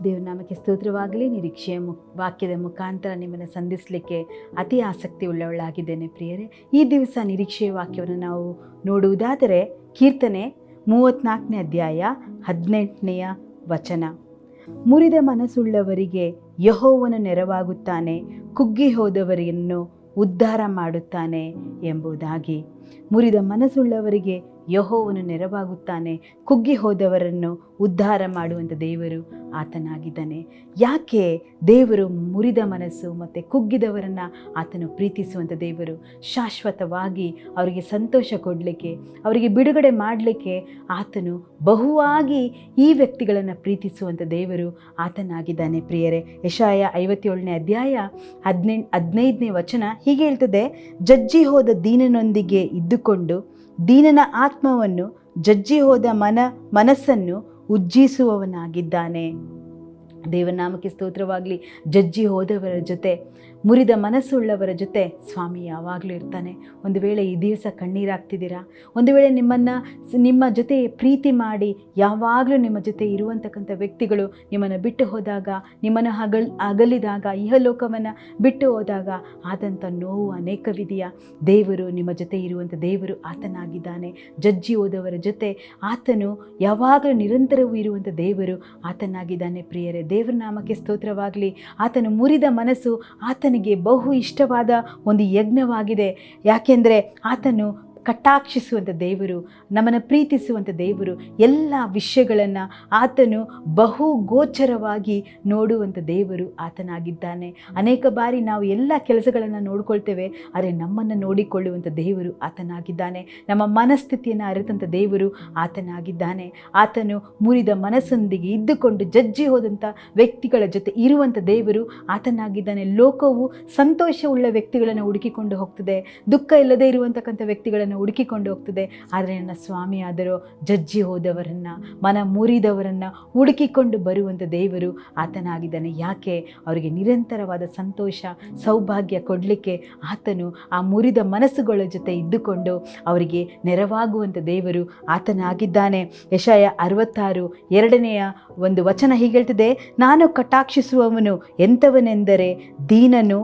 ದೇವ್ರ ನಾಮಕ್ಕೆ ಸ್ತೋತ್ರವಾಗಲಿ. ನಿರೀಕ್ಷೆಯ ವಾಕ್ಯದ ಮುಖಾಂತರ ನಿಮ್ಮನ್ನು ಸಂಧಿಸಲಿಕ್ಕೆ ಅತಿ ಆಸಕ್ತಿ ಉಳ್ಳವಳಾಗಿದ್ದೇನೆ ಪ್ರಿಯರೇ. ಈ ದಿವಸ ನಿರೀಕ್ಷೆಯ ವಾಕ್ಯವನ್ನು ನಾವು ನೋಡುವುದಾದರೆ ಕೀರ್ತನೆ 34ನೇ ಅಧ್ಯಾಯ 18ನೇ ವಚನ. ಮುರಿದ ಮನಸ್ಸುಳ್ಳವರಿಗೆ ಯೆಹೋವನು ನೆರವಾಗುತ್ತಾನೆ, ಕುಗ್ಗಿ ಹೋದವರನ್ನು ಉದ್ಧಾರ ಮಾಡುತ್ತಾನೆ ಎಂಬುದಾಗಿ. ಮುರಿದ ಮನಸ್ಸುಳ್ಳವರಿಗೆ ಯೆಹೋವನು ನೆರವಾಗುತ್ತಾನೆ, ಕುಗ್ಗಿ ಹೋದವರನ್ನು ಉದ್ಧಾರ ಮಾಡುವಂಥ ದೇವರು ಆತನಾಗಿದ್ದಾನೆ. ಯಾಕೆ ದೇವರು ಮುರಿದ ಮನಸ್ಸು ಮತ್ತು ಕುಗ್ಗಿದವರನ್ನು ಆತನು ಪ್ರೀತಿಸುವಂಥ ದೇವರು? ಶಾಶ್ವತವಾಗಿ ಅವರಿಗೆ ಸಂತೋಷ ಕೊಡಲಿಕ್ಕೆ, ಅವರಿಗೆ ಬಿಡುಗಡೆ ಮಾಡಲಿಕ್ಕೆ ಆತನು ಬಹುವಾಗಿ ಈ ವ್ಯಕ್ತಿಗಳನ್ನು ಪ್ರೀತಿಸುವಂಥ ದೇವರು ಆತನಾಗಿದ್ದಾನೆ ಪ್ರಿಯರೇ. ಯೆಶಾಯ 57ನೇ ಅಧ್ಯಾಯ 15ನೇ ವಚನ ಹೀಗೆ ಹೇಳ್ತದೆ, ಜಜ್ಜಿ ಹೋದ ದೀನನೊಂದಿಗೆ ಇದ್ದುಕೊಂಡು ದೀನನ ಆತ್ಮವನ್ನು, ಜಜ್ಜಿ ಹೋದ ಮನಸ್ಸನ್ನು ಉಜ್ಜೀಸುವವನಾಗಿದ್ದಾನೆ. ದೇವನಾಮಕ್ಕೆ ಸ್ತೋತ್ರವಾಗಲಿ. ಜಜ್ಜಿ ಹೋದವರ ಜೊತೆ, ಮುರಿದ ಮನಸ್ಸುಳ್ಳವರ ಜೊತೆ ಸ್ವಾಮಿ ಯಾವಾಗಲೂ ಇರ್ತಾನೆ. ಒಂದು ವೇಳೆ ಈ ದಿವಸ ಕಣ್ಣೀರಾಗ್ತಿದ್ದೀರಾ, ಒಂದು ವೇಳೆ ನಿಮ್ಮ ಜೊತೆ ಪ್ರೀತಿ ಮಾಡಿ ಯಾವಾಗಲೂ ನಿಮ್ಮ ಜೊತೆ ಇರುವಂತಕ್ಕಂಥ ವ್ಯಕ್ತಿಗಳು ನಿಮ್ಮನ್ನು ಬಿಟ್ಟು ಹೋದಾಗ, ನಿಮ್ಮನ್ನು ಅಗಲಿದಾಗ, ಇಹಲೋಕವನ್ನು ಬಿಟ್ಟು ಹೋದಾಗ ಆದಂಥ ನೋವು ಅನೇಕವಿದೆಯಾ? ದೇವರು ನಿಮ್ಮ ಜೊತೆ ಇರುವಂಥ ದೇವರು ಆತನಾಗಿದ್ದಾನೆ. ಜಜ್ಜಿ ಹೋದವರ ಜೊತೆ ಆತನು ಯಾವಾಗಲೂ ನಿರಂತರವೂ ಇರುವಂಥ ದೇವರು ಆತನಾಗಿದ್ದಾನೆ ಪ್ರಿಯರೇ. ದೇವರ ನಾಮಕ್ಕೆ ಸ್ತೋತ್ರವಾಗಲಿ. ಆತನು ಮುರಿದ ಮನಸ್ಸು ಆತನಿಗೆ ಬಹು ಇಷ್ಟವಾದ ಒಂದು ಯಜ್ಞವಾಗಿದೆ. ಯಾಕೆಂದರೆ ಆತನು ಕಟಾಕ್ಷಿಸುವಂಥ ದೇವರು, ನಮ್ಮನ್ನು ಪ್ರೀತಿಸುವಂಥ ದೇವರು, ಎಲ್ಲ ವಿಷಯಗಳನ್ನು ಆತನು ಬಹು ಗೋಚರವಾಗಿ ನೋಡುವಂಥ ದೇವರು ಆತನಾಗಿದ್ದಾನೆ. ಅನೇಕ ಬಾರಿ ನಾವು ಎಲ್ಲ ಕೆಲಸಗಳನ್ನು ನೋಡ್ಕೊಳ್ತೇವೆ, ಆದರೆ ನಮ್ಮನ್ನು ನೋಡಿಕೊಳ್ಳುವಂಥ ದೇವರು ಆತನಾಗಿದ್ದಾನೆ. ನಮ್ಮ ಮನಸ್ಥಿತಿಯನ್ನು ಅರಿತಂಥ ದೇವರು ಆತನಾಗಿದ್ದಾನೆ. ಆತನು ಮುರಿದ ಮನಸ್ಸೊಂದಿಗೆ ಇದ್ದುಕೊಂಡು ಜಜ್ಜಿ ಹೋದಂಥ ವ್ಯಕ್ತಿಗಳ ಜೊತೆ ಇರುವಂಥ ದೇವರು ಆತನಾಗಿದ್ದಾನೆ. ಲೋಕವು ಸಂತೋಷವುಳ್ಳ ವ್ಯಕ್ತಿಗಳನ್ನು ಹುಡುಕಿಕೊಂಡು ಹೋಗ್ತದೆ, ದುಃಖ ಇಲ್ಲದೆ ಇರುವಂತಕ್ಕಂಥ ವ್ಯಕ್ತಿಗಳನ್ನು ಹುಡುಕಿಕೊಂಡು ಹೋಗ್ತದೆ. ಆದರೆ ನನ್ನ ಸ್ವಾಮಿ ಆದರೂ ಜಜ್ಜಿ ಹೋದವರನ್ನು, ಮನ ಮುರಿದವರನ್ನು ಹುಡುಕಿಕೊಂಡು ಬರುವಂಥ ದೇವರು ಆತನಾಗಿದ್ದಾನೆ. ಯಾಕೆ? ಅವರಿಗೆ ನಿರಂತರವಾದ ಸಂತೋಷ, ಸೌಭಾಗ್ಯ ಕೊಡಲಿಕ್ಕೆ ಆತನು ಆ ಮುರಿದ ಮನಸ್ಸುಗಳ ಜೊತೆ ಇದ್ದುಕೊಂಡು ಅವರಿಗೆ ನೆರವಾಗುವಂಥ ದೇವರು ಆತನಾಗಿದ್ದಾನೆ. ಯೆಶಾಯ 66:2ನೇ ಒಂದು ವಚನ ಹೀಗೆ ಹೇಳ್ತದೆ, ನಾನು ಕಟಾಕ್ಷಿಸುವವನು ಎಂಥವನೆಂದರೆ ದೀನನು,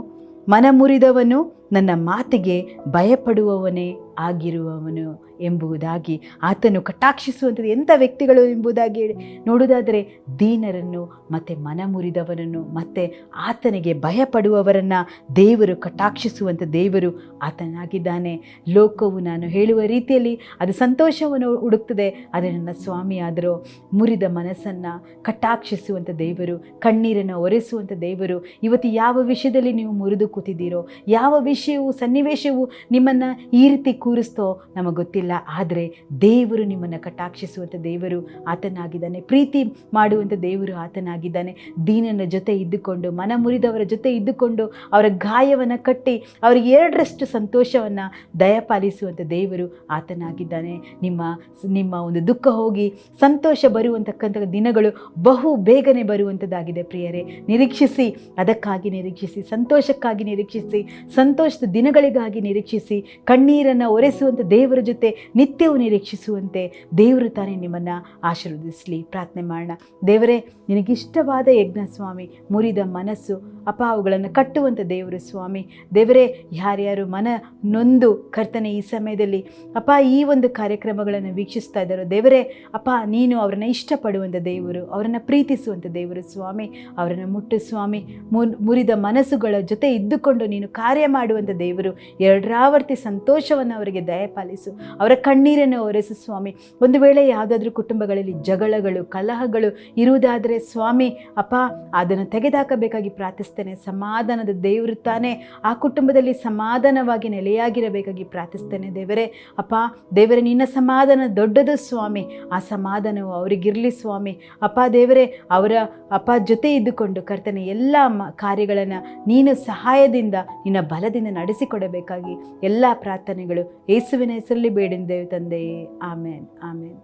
ಮನ ಮುರಿದವನು, ನನ್ನ ಮಾತಿಗೆ ಭಯಪಡುವವನೇ ಆಗಿರುವವನು ಎಂಬುದಾಗಿ. ಆತನು ಕಟಾಕ್ಷಿಸುವಂಥದ್ದು ಎಂಥ ವ್ಯಕ್ತಿಗಳು ಎಂಬುದಾಗಿ ನೋಡುವುದಾದರೆ ದೀನರನ್ನು ಮತ್ತು ಮನ ಮುರಿದವರನ್ನು ಮತ್ತು ಆತನಿಗೆ ಭಯಪಡುವವರನ್ನು ದೇವರು ಕಟಾಕ್ಷಿಸುವಂಥ ದೇವರು ಆತನಾಗಿದ್ದಾನೆ. ಲೋಕವು ನಾನು ಹೇಳುವ ರೀತಿಯಲ್ಲಿ ಅದು ಸಂತೋಷವನ್ನು ಹುಡುಕ್ತದೆ, ಆದರೆ ನನ್ನ ಸ್ವಾಮಿ ಆದರೂ ಮುರಿದ ಮನಸ್ಸನ್ನು ಕಟಾಕ್ಷಿಸುವಂಥ ದೇವರು, ಕಣ್ಣೀರನ್ನು ಒರೆಸುವಂಥ ದೇವರು. ಇವತ್ತು ಯಾವ ವಿಷಯದಲ್ಲಿ ನೀವು ಮುರಿದು ಕೂತಿದ್ದೀರೋ, ಯಾವ ವಿಷಯವು ಸನ್ನಿವೇಶವು ನಿಮ್ಮನ್ನು ಈ ರೀತಿ ಕೂರಿಸ್ತೋ ನಮಗೆ ಗೊತ್ತಿಲ್ಲ, ಆದರೆ ದೇವರು ನಿಮ್ಮನ್ನು ಕಟಾಕ್ಷಿಸುವಂಥ ದೇವರು ಆತನಾಗಿದ್ದಾನೆ. ಪ್ರೀತಿ ಮಾಡುವಂಥ ದೇವರು ಆತನಾಗಿದ್ದಾನೆ. ದೀನನ ಜೊತೆ ಇದ್ದುಕೊಂಡು, ಮನ ಮುರಿದವರ ಜೊತೆ ಇದ್ದುಕೊಂಡು ಅವರ ಗಾಯವನ್ನು ಕಟ್ಟಿ ಅವರಿಗೆ 2ರಷ್ಟು ಸಂತೋಷವನ್ನು ದಯಪಾಲಿಸುವಂಥ ದೇವರು ಆತನಾಗಿದ್ದಾನೆ. ನಿಮ್ಮ ಒಂದು ದುಃಖ ಹೋಗಿ ಸಂತೋಷ ಬರುವಂತಕ್ಕಂಥ ದಿನಗಳು ಬಹು ಬೇಗನೆ ಬರುವಂಥದ್ದಾಗಿದೆ ಪ್ರಿಯರೇ. ನಿರೀಕ್ಷಿಸಿ, ಅದಕ್ಕಾಗಿ ನಿರೀಕ್ಷಿಸಿ, ಸಂತೋಷಕ್ಕಾಗಿ ನಿರೀಕ್ಷಿಸಿ, ಸಂತೋಷದ ದಿನಗಳಿಗಾಗಿ ನಿರೀಕ್ಷಿಸಿ, ಕಣ್ಣೀರನ್ನು ಒರೆಸುವಂಥ ದೇವರ ಜೊತೆ ನಿತ್ಯವೂ ನಿರೀಕ್ಷಿಸುವಂತೆ ದೇವರು ತಾನೇ ನಿಮ್ಮನ್ನು ಆಶೀರ್ವದಿಸಲಿ. ಪ್ರಾರ್ಥನೆ ಮಾಡೋಣ. ದೇವರೇ, ನಿನಗಿಷ್ಟವಾದ ಯಜ್ಞ ಸ್ವಾಮಿ, ಮುರಿದ ಮನಸ್ಸು ಅಪ್ಪ ಅವುಗಳನ್ನು ಕಟ್ಟುವಂಥ ದೇವರು ಸ್ವಾಮಿ. ದೇವರೇ, ಯಾರ್ಯಾರು ಮನ ನೊಂದು ಕರ್ತನೆ ಈ ಸಮಯದಲ್ಲಿ ಅಪ್ಪ ಈ ಒಂದು ಕಾರ್ಯಕ್ರಮಗಳನ್ನು ವೀಕ್ಷಿಸ್ತಾ ಇದ್ದಾರೋ ದೇವರೇ, ಅಪ್ಪ ನೀನು ಅವರನ್ನು ಇಷ್ಟಪಡುವಂಥ ದೇವರು, ಅವರನ್ನು ಪ್ರೀತಿಸುವಂಥ ದೇವರು ಸ್ವಾಮಿ. ಅವರನ್ನು ಮುಟ್ಟು ಸ್ವಾಮಿ, ಮುರಿದ ಮನಸ್ಸುಗಳ ಜೊತೆ ಇದ್ದುಕೊಂಡು ನೀನು ಕಾರ್ಯ ಮಾಡುವಂಥ ದೇವರು. 2ರಾವರ್ತಿ ಸಂತೋಷವನ್ನು ಅವರಿಗೆ ದಯಪಾಲಿಸು, ಅವರ ಕಣ್ಣೀರನ್ನು ಒರೆಸು ಸ್ವಾಮಿ. ಒಂದು ವೇಳೆ ಯಾವುದಾದ್ರೂ ಕುಟುಂಬಗಳಲ್ಲಿ ಜಗಳಗಳು, ಕಲಹಗಳು ಇರುವುದಾದರೆ ಸ್ವಾಮಿ ಅಪ್ಪ ಅದನ್ನು ತೆಗೆದುಹಾಕಬೇಕಾಗಿ ಪ್ರಾರ್ಥಿಸ್ತೇನೆ. ಸಮಾಧಾನದ ದೇವರು ತಾನೇ ಆ ಕುಟುಂಬದಲ್ಲಿ ಸಮಾಧಾನವಾಗಿ ನೆಲೆಯಾಗಿರಬೇಕಾಗಿ ಪ್ರಾರ್ಥಿಸ್ತೇನೆ ದೇವರೇ. ಅಪ್ಪ ದೇವರೇ, ನಿನ್ನ ಸಮಾಧಾನ ದೊಡ್ಡದು ಸ್ವಾಮಿ. ಆ ಸಮಾಧಾನವು ಅವರಿಗಿರಲಿ ಸ್ವಾಮಿ. ಅಪ್ಪ ದೇವರೇ, ಅವರ ಅಪ್ಪ ಜೊತೆ ಇದ್ದುಕೊಂಡು ಕರ್ತನೆ ಎಲ್ಲ ಕಾರ್ಯಗಳನ್ನು ನೀನು ಸಹಾಯದಿಂದ, ನಿನ್ನ ಬಲದಿಂದ ನಡೆಸಿಕೊಡಬೇಕಾಗಿ ಎಲ್ಲ ಪ್ರಾರ್ಥನೆಗಳು ಯೇಸುವಿನ ಹೆಸರಲ್ಲಿ ಬೇಡಿದ್ದೇವೆ ತಂದೆಯೇ. ಆಮೇನ್, ಆಮೇನ್.